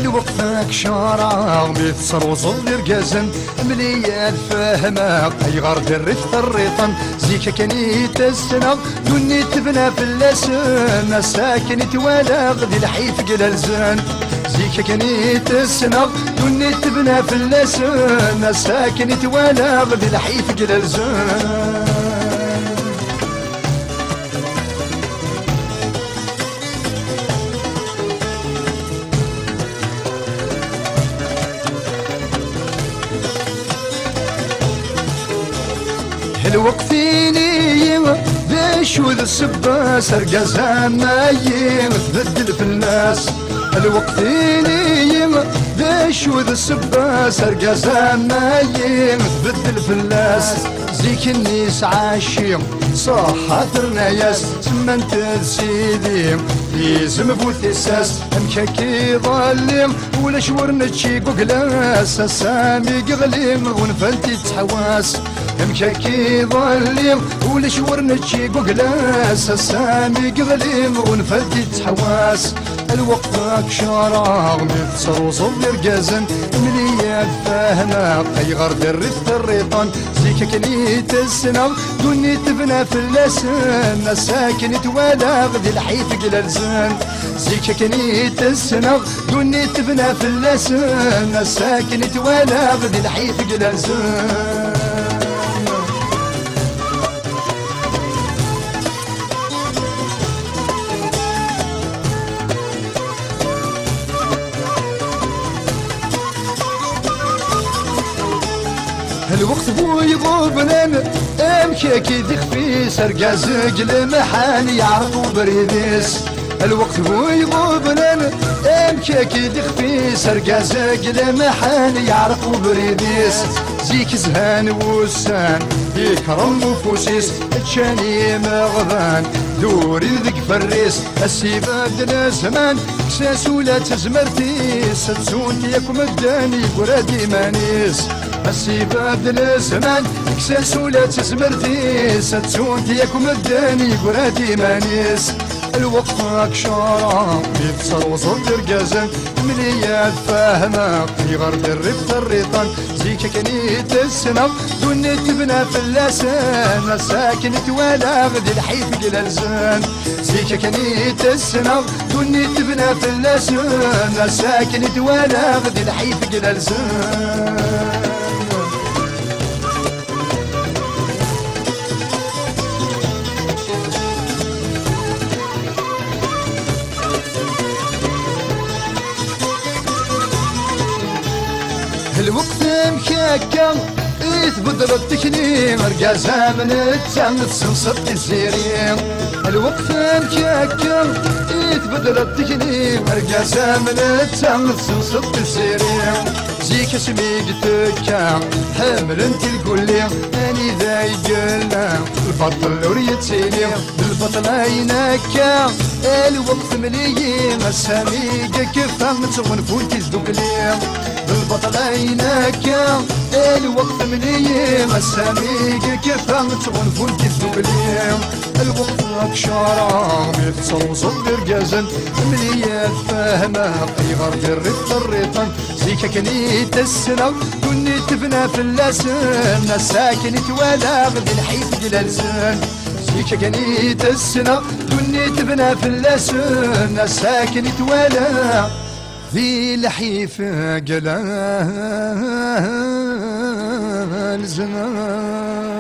الوقتك شارع بيتصر وصل رقازن مليان فهمك اي غار درت الريطن زيك كاني تسنغ دوني تبنى في اللسن ساكن توالغ دي الحيف قلالزن زيك كاني تسنغ دوني تبنى في اللسن ساكن توالغ دي الحيف قلالزن الوقتيني باش وذ السباس ارقى مايم تبدل في الناس الوقتيني باش وذ السباس ارقى مايم تبدل في الناس زيك النيس عاشي صح ترناياس سمنت سيدي يزم بوثيساس امكاكي ظلم ولا شورنتشي قوكلاس سامي قغليم ونفلتي تحواس امكاكي ظلم ولا شورنتشي قوكلاس سامي قغليم ونفلتي تحواس الوقتك شارع متصر وصل رقازن مليان فاهمة اي غار درت الريطان زيك كني تسنغ دوني تبنى في اللسن ساكن توالغ دي الحيف قلالزن زيك كني تسنغ دوني تبنى في اللسن ساكن توالغ دي الحيف قلالزن الوقت بو يضربنا امكاكي تخفي سرقا زق المحان يعرفوا بريديس الوقت بو يضربنا امكاكي تخفي سرقا زق المحان يعرفوا بريديس زيك زهان وسان يكرم وفوسيس تشاني مغبان دوري ذك فريس السيباب دنا زمان كساس ولا تزمرتيس تسون ياكم الداني ورادي مانيس السيباب دنا زمان كساس ولا تزمرتيس تسون ياكم الداني ورادي مانيس الوقت شارع بيتصر وصل رقازن مليان فاهمة في غرب الرفت الريطان زيك كاني تسنغ دوني تبنى في اللسان ساكن توالغ دي الحيف قلالزن زيك كاني تسنغ دوني تبنى في اللسان ساكن توالغ دي الحيف قلالزن الوقت مكاكا يثبت التكنيم رقازها من التعمد سنصد الزيرين الوقت مكاكا يثبت التكنيم رقازها من التعمد سنصد الزيرين زيك اسمي قتكا حامل انت الكلي اني ذا يقلنا البطل وريتيني البطل عينكا الوقت مليين السامي كيفا متغن فوتي زدوكلي البطل عينك الوقت مليم السامي كيفا تغن فوتي الذبليم الوقت شارع بيتصل وصل رقازن مليان فاهمة اي غار الريط الريطان زيك كني تسنغ دوني تبنى في اللسن ساكن توالغ دي الحيف قلالزن زيك كني تسنغ دوني تبنى في اللسن ساكن توالغ ذي الحيف قلال زمان